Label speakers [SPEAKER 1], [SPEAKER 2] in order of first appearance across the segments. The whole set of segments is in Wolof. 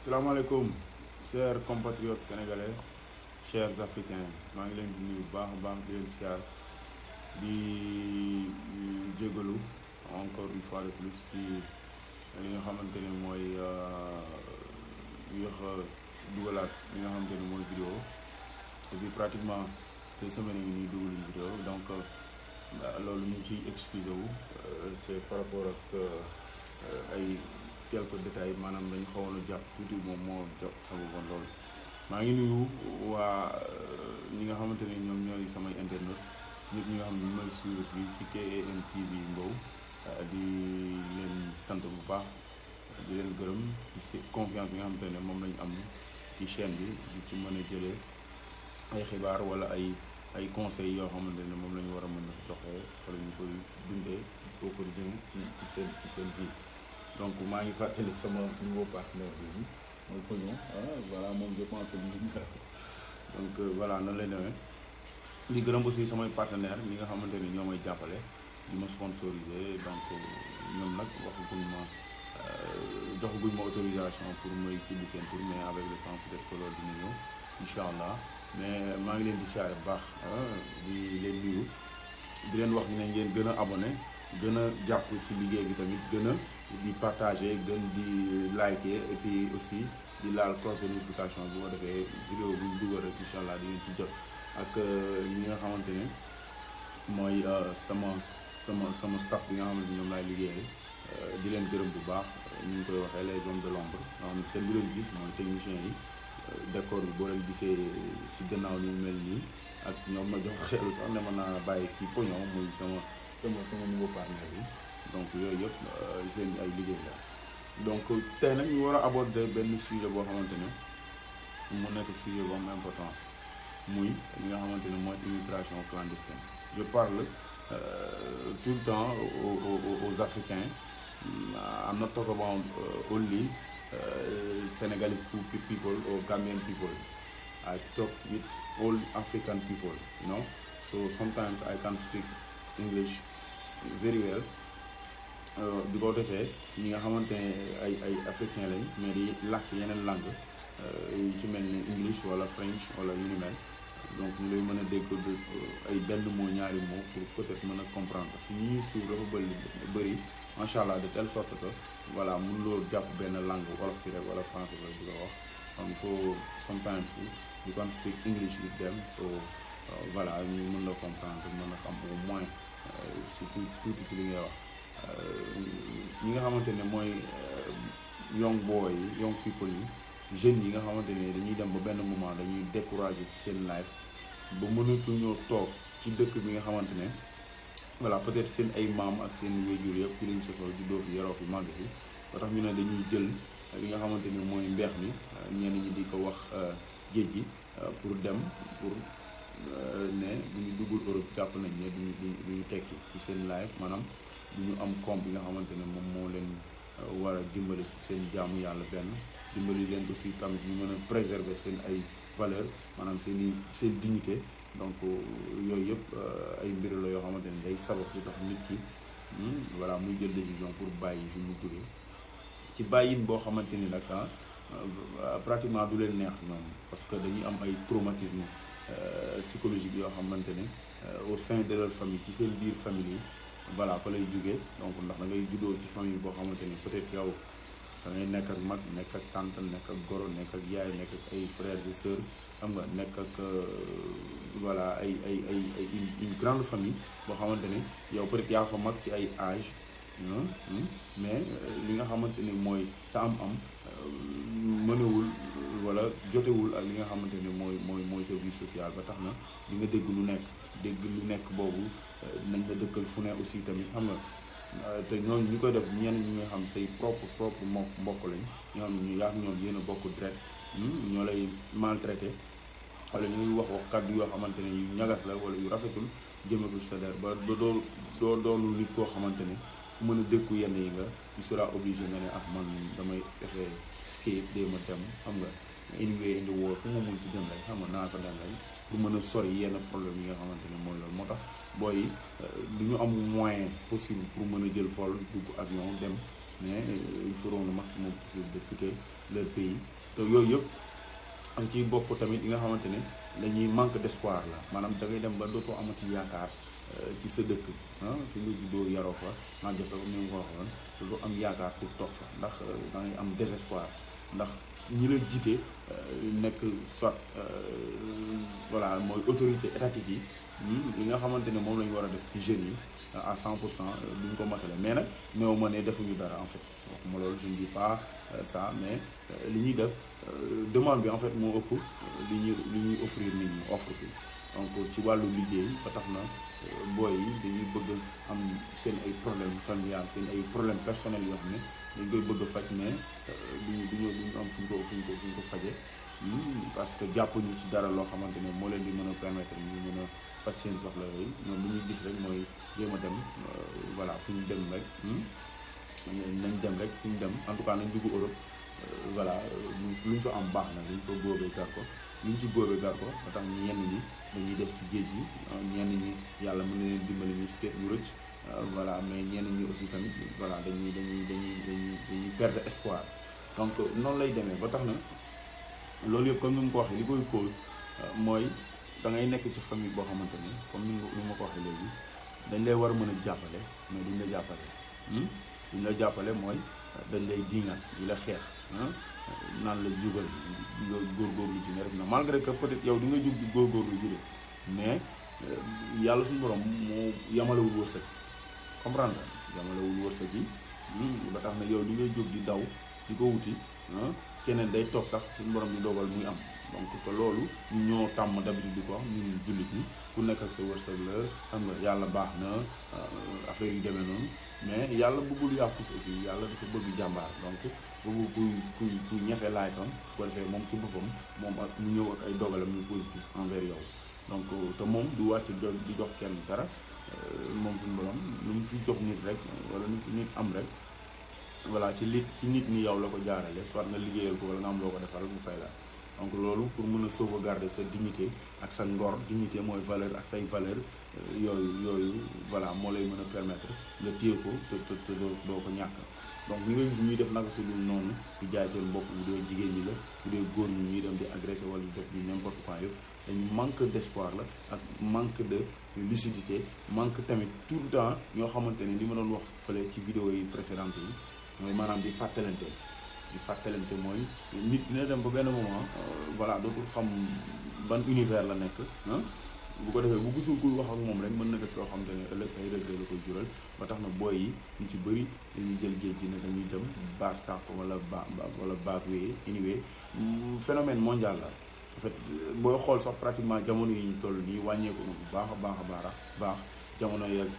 [SPEAKER 1] salaamaaleykum chers compatriotes sénégalais chers africains maa ngi leen di nuyu baax a baax di leen siyaar di jégalu encore une fois de plus ci li nga xamante ne mooy yéex a dugalaat li nga xamante ne mooy vidéo et puis pratiquement 2 semaines yi ñuy dugaluñ vidéo donc loolu ñu ngi ciy excusé wu c'est par rapport ak ay quelques détails maanaam dañu xawoon a jàpp tuuti moom moo jàpp sama bon loolu maa ngi nuyu waa ñi nga xamante ne ñoom ñooy samay internet ñëpp ñi nga xam ne ñu may suivre fii ci KAM TV Mbow di leen sant bu baax di leen gërëm ci confiance bi nga xamante ne moom lañu am ci chaîne bi di ci mën a jëlee ay xibaar wala ay conseils yoo xamante ne moom la ñu war a mën a joxee wala ñu koy dundee au quotidien ci seen vie. Donc maa ngi fàttali sama nouveau partenaire bi mooy Pognon voilà moom je pense que donc voilà noonu lay demee di gërëm aussi samay partenaire ñi nga xamante ni ñoo may jàppale di ma sponsorisé donc ñoom nag joxaguñ ma autorisation pour may tudd seen tur mais avec le temps peut-être que loolu dina ñëw incha allah mais maa ngi leen di siyaare bu baax di leen nuyu di leen wax ne ngeen gën a abonné gën a jàpp ci liggéey bi tamit gën a di partager gën di liker et puis aussi di laal cloche de notification bu ko defee vidéo bu ñu dugal rek incha allah di ngeen ci jot ak ñi nga xamante ne mooy sama staff bi nga xamante ne ñoom laay liggéeyee di leen gërëm bu baax ñu ngi koy waxee les hommes de l'ombre nga xam ne kenn du leen gis mooy technicien yi décor bi boo leen gisee ci gannaaw ni mu mel nii ak ñoom ma jox xeelu sax ne mën naa bàyyi fii Pognon muy sama nouveau partenaire bi donc yooyu yëpp seen ay liggéey la donc tey nag ñu war a aborder benn sujet boo xamante ne mu nekk sujet bu am importance muy li nga xamante ne mooy immigration clandestine. Je parle tout le temps aux Africains. I'm not talking about only Senegalese people or Gambian people. I talk with all African people, you know. So sometimes I can speak English very well. Di ko defee ñi nga xamante ne ay africain lañ mais di làkk yeneen langue yu ci mel ni English wala French wala yu ni mel donc ñu lay mën a dégg ay benn mot ñaari mot pour peut-être mën a comprendre parce que ñi ñuy suivre dafa bëri macha allah de telle sorte que voilà mun loo jàpp benn langue wolof bi rek wala français rek di ko wax donc il faut sometimes you can speak English with them so voilà ñu mën la comprendre mën a xam au moins surtout tuuti ci li ngay wax. ñi nga xamante ne mooy young boy yi young people yi jeunes yi nga xamante ne dañuy dem ba benn moment dañuy décourager ci seen life ba mënatul ñoo toog ci dëkk bi nga xamante ne voilà peut-être seen ay maam ak seen wéjur yëpp fi lañ sosoo juddoo fi yaroo fi màgg fi ba tax ñu ne dañuy jël li nga xamante ne mooy mbeex mi ñenn ñi di ko wax géej gi pour dem pour ne bu ñu duggul Europe jàpp nañ ne duñu tekki ci seen life maanaam du ñu am koom bi nga xamante ne moom moo leen war a dimbali ci seen jaamu yàlla benn dimbali leen aussi tamit ñu mën a préserver seen ay valeur maanaam seen dignité donc yooyu yëpp ay mbir la yoo xamante ne day sabab lu tax nit ki voilà muy jël décision pour bàyyi fi mu jógee ci bàyyin boo xamante ni nag pratiquement du leen neex ñoom parce que dañuy am ay traumatisme psychologique yoo xamante ne au sein de leur famille ci seen biir famille yi voilà fa lay jógee donc ndax da ngay juddoo ci famille boo xamante ni peut-être yow da ngay nekk ak mag nekk ak tante nekk ak goro nekk ak yaay nekk ak ay frères et sœurs xam nga nekk ak voilà ay une grande famille boo xamante ni yow peut-être yaa fa mag ci ay âge mais li nga xamante ni mooy sa am-am mënewul wala jotewul ak li nga xamante ni mooy sa vie sociale ba tax na di nga dégg lu nekk boobu nañ la dëkkal fu ne aussi tamit xam nga te ñooñu ñu koy def ñenn ñi nga xam say propre mbokk lañ ñoo xam ne ñu yaa ñoom yéen a bokk deret ñoo lay maltraité wala ñuy wax kàddu yoo xamante ne yu ñagas la wala yu rafetul jëme ko ci sa der ba doo doonu nit koo xamante ne ku mën a dékku yenn yi nga il sera obligé nga ne man damay fexe escape dee ma dem xam nga anywhere in the world fu ma mun ci dem rek xam nga naa ko dem rek pour mën a sori yenn problème yi nga xamante ne mooy loolu moo tax booy du ñu am moyen possible pour mën a jël vol dugg avion dem mais ils feront le maximum possible de quitter leur pays te yooyu yëpp ci bokk tamit yi nga xamante ne dañuy manque d'espoir la maanaam da ngay dem ba dootoo amati yaakaar ci sa dëkk fi nga juddoo yaroo fa màgge fa ni nga ko waxoon dootoo am yaakaar pour toog fa ndax da ngay am désespoir ndax ñi la jiite nekk soit voilà mooy autorité étatique yi li nga xamante ne moom la ñu war a def ci jeunes yi à 100% duñ ko matale mais nag néew ma ne defuñu dara en fait waxuma loolu je ne dis pas ça mais li ñuy def demande bi en fait moo ëpp li ñuy offrir nit ñi offre bi donc ci wàllu liggéey ba tax na booy yi dañuy bëgg am seen ay problème familial seen ay problème personnel yoo xam ne dañ koy bëgg a faj mais duñu am fu ñu ko faje parce que jàppuñu ci dara loo xamante ne moo leen di mën a permettre ñu mën a faj seen soxla yooyu ñoom lu ñuy gis rek mooy jéem a dem voilà fu ñu dem rek nañ dem rek fu ñu dem en tout cas nañ dugg Europe voilà lu ñu fa am baax na lu ñu fa góobee gar ko lu ñu ci góobee gar ko ba tax ñenn ñi dañuy des ci géej gi ñenn ñi yàlla mën na leen dimbali ñu skate ñu rëcc voilà mais ñenn ñi aussi tamit voilà dañuy perdre espoir donc noonu lay demee ba tax na loolu yëpp comme ni mu ko waxee li koy cause mooy da ngay nekk ci famille boo xamante ni comme ni ma ko waxee léegi dañ lay war a mën a jàppale mais duñ la jàppale duñ la jàppale mooy dañ lay diingat di la xeex naan la jugal nga góorgóorlu ci ne rek na malgré que peut-être yow di nga jug di góorgóorlu ji mais yàlla suñu borom moo yamalewul wërsëg comprendre nga yamalewul wërsëg yi ba tax na yow li ngay jóg di daw di ko wuti keneen day toog sax suñu borom di dogal muy am donc te loolu ñu ñoo tàmm d'habitude di ko wax ñun jullit ñi ku nekk ak sa wërsëg la xam nga yàlla baax na affaire yu demee noonu mais yàlla bëggul yaafus aussi yàlla dafa bëgg jàmbaar donc bëgg kuy ñefe laay fam ko defee moom ci boppam moom ak mu ñëw ak ay dogalam yu positif envers yow donc te moom du wàcc di jox kenn dara moom suñu borom lu mu fi jox nit rek wala nit am rek voilà ci nit ni yow la ko jaarale soit nga liggéeyal ko wala nga am loo ko defal mu fay la donc loolu pour mën a sauvegarder sa dignité ak sa ngor dignité mooy valeur ak say valeur yooyu voilà moo lay mën a permettre nga téye ko te doo ko ñàkk donc ñi nga gis ñuy def naka su dul noonu di jaay seen bopp bu dee jigéen ñi la bu dee góor ñi ñuy dem di agressé wala di def di n'importe quoi yëpp dañu manque d'espoir la ak manque de lucidité manque tamit tout le temps ñoo xamante ni li ma doon wax fële ci vidéo yi précédentes yi mooy maanaam di fàttalante mooy nit dina dem ba benn moment voilà dootul xam ban univers la nekk bu ko defee bu gisul kuy wax ak moom rek mën na def loo xamante ne ëllëg ay regret la koy jural ba tax na booy yi ñu ci bëri dañuy jël géej gi ne dañuy dem baar sàq wala baak wee anyway phénomène mondial la en fait booy xool sax pratiquement jamono yi ñu toll nii wàññeeku na bu baax jamono yeeg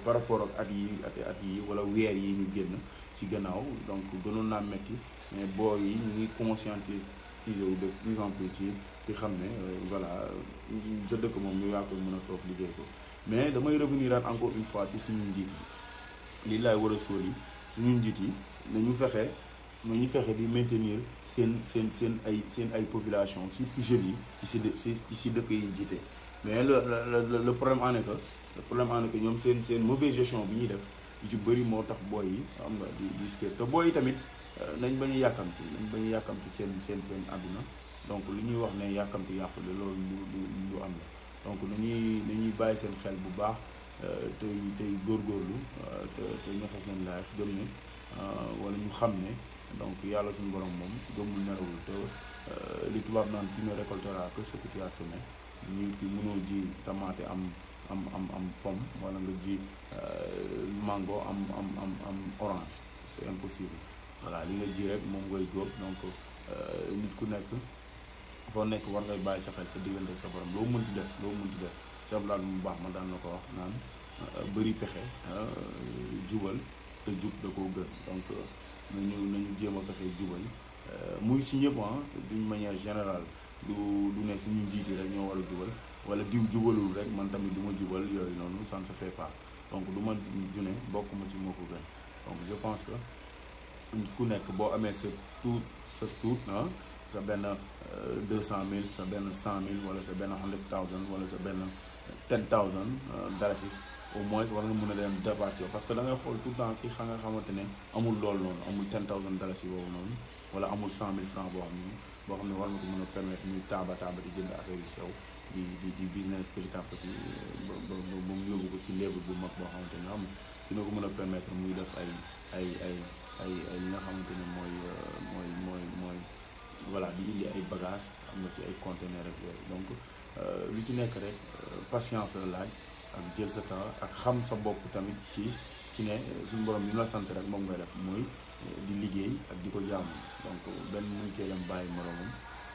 [SPEAKER 1] par rapport ak at yi wala weer yi ñu génn ci gannaaw donc gënoon naa metti mais booy yi ñu ngi conscientiser wu de plus en plus ci xam ne voilà sa dëkk moom ñu yaa koy mën a toog liggéey ko mais damay revenir encore une fois ci suñu njiit yi lii laay war a sóol yi suñu njiit yi nañu fexe di maintenir seen ay population surtout jeunes yi ci dëkk yi ñu jiite mais le problème en est que ñoom seen mauvaise gestion bi ñuy def yu ci bëri moo tax booy yi xam nga di skate te booy yi tamit nañ bañ a yàkkamti seen àdduna donc li ñuy wax ne yàkkamti yàqule loolu lu am la donc nañuy bàyyi seen xel bu baax tey góorgóorlu te ñafe seen life gëm ne wala ñu xam ne donc yàlla suñu borom moom gëmul nelawul te li tubaab naan tu ne récolteras que ce que tu as semé ñu ki mënoo ji tamaate am pomme wala nga ji mango am orange c'est impossible voilà li nga ji rek moom ngay góob donc nit ku nekk foo nekk war ngay bàyyi sa xel sa diggante ak sa borom loo mënti def sablaat mu baax ma daan na ko wax naan bëri pexe jubal te jub da koo gën donc nañu jéem a fexe jubal muy ci ñëpp d'une manière générale du ne suñu njiit yi rek ñoo war a jubal wala diw jubalul rek man tamit du ma jubal yooyu noonu ça ne se fait pas donc du ma june bokk ma ci moo ko gën donc je pense que ku nekk boo amee sa tuut sa benn 200,000 sa benn 100,000 wala sa benn 100,000 wala sa benn 10,000 dalasis au moins war nga mën a dem départ parce que da ngay xool tout le temps ki nga xamante ne amul loolu noonu amul 10,000 dalasi boobu noonu wala amul 100,000 francs boo xam ne war na ko mën a permettre muy taaba di jënd affaire yu sew di business petit à petit ba mu yóbbu ko ci level bu mag boo xamante ne am dina ko mën a permettre muy def ay li nga xamante ne mooy voilà di indi ay bagages am na ci ay conteneurs rek yooyu donc lu ci nekk rek patience la laaj ak jël sa temps ak xam sa bopp tamit ci ne suñu borom li la sant rek moom ngay def mooy di liggéey ak di ko jaamu donc benn mënu cee dem bàyyi moromam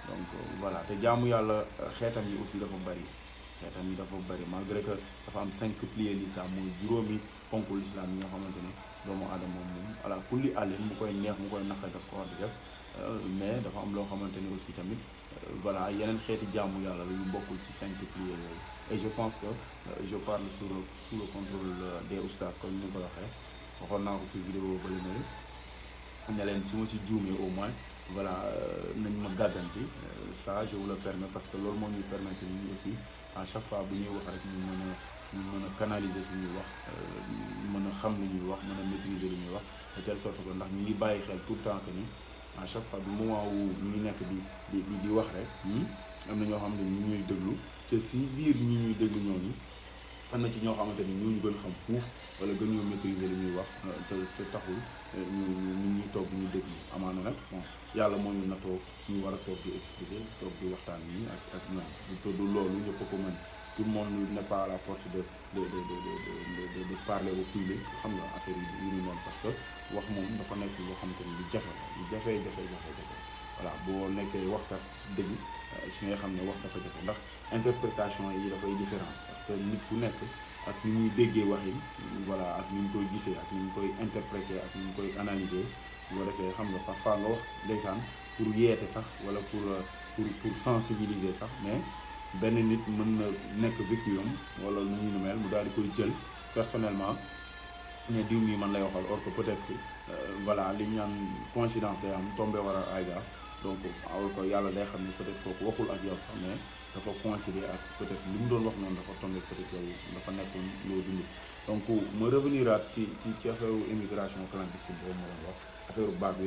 [SPEAKER 1] donc voilà te jaamu yàlla xeetam yi aussi dafa bari malgré que dafa am 5 piliers l'islam mooy juróomi ponku l'islam yi nga xamante ne doomu aadama moom ala kulli àllin mu koy neex mu koy naqari daf ko war di def mais dafa am loo xamante ne aussi tamit voilà yeneen xeeti jaamu yàlla la yu bokkul ci 5 piliers yooyu et je pense que je parle sous le contrôle des oustas comme ni ko waxee waxoon naa ko ci vidéo bali ne leen su ma ci juumee au moins voilà nañ ma gàgganti ça je vous le permets parce que loolu moo ñuy permettre ñu aussi à chaque fois bu ñuy wax rek ñu mën a canaliser suñuy wax mën a xam li ñuy wax mën a maîtriser li ñuy wax de telle sorte que ndax ñu ngi bàyyi xel tout le temps que ni à chaque fois du moment wu ñu ngi nekk di wax rek am na ñoo xam ne ñu ñuy déglu te si biir ñi ñuy déglu ñooñu am na ci ñoo xamante ni ñooñu gën xam fuuf wala gën ñoo maîtriser li ñuy wax te taxul ñu toog di ñu déglu amaana nag bon yàlla moo ñu natoo ñu war a toog di expliquer toog di waxtaan nii ak ñoom te du loolu ñëpp ko mën tout le monde n'est pas à la porte de parler au public xam nga affaire yu ñu noonu parce que wax moom dafa nekk loo xamante ni lu jafe voilà boo nekkee waxkat ci dëgg si ngay xam ne wax dafa jafe ndax interprétation yi dafay différent parce que nit ku nekk ak ni ñuy déggee wax yi voilà ak ni ñu koy gisee ak ni ñu koy interpréter ak ni ñu koy analyser boo defee xam nga parfois nga wax ndeysaan pour yeete sax wala pour sensibiliser sax mais benn nit mën na nekk vécu am wala nu ñu mel mu daal di koy jël personnellement ne diw mii man lay waxal or que peut-être que voilà li ñu naan coïncidence day am tombé war a ay gaaf donc alors que yàlla day xam ne peut-être kooku waxul ak yow sax mais dafa coïncider ak peut-être li mu doon wax noonu dafa tombé peut-être yow dafa nekkoon loo dund donc ma revenir aat ci affaire immigration clandestine boobu ma doon wax affaire bac bi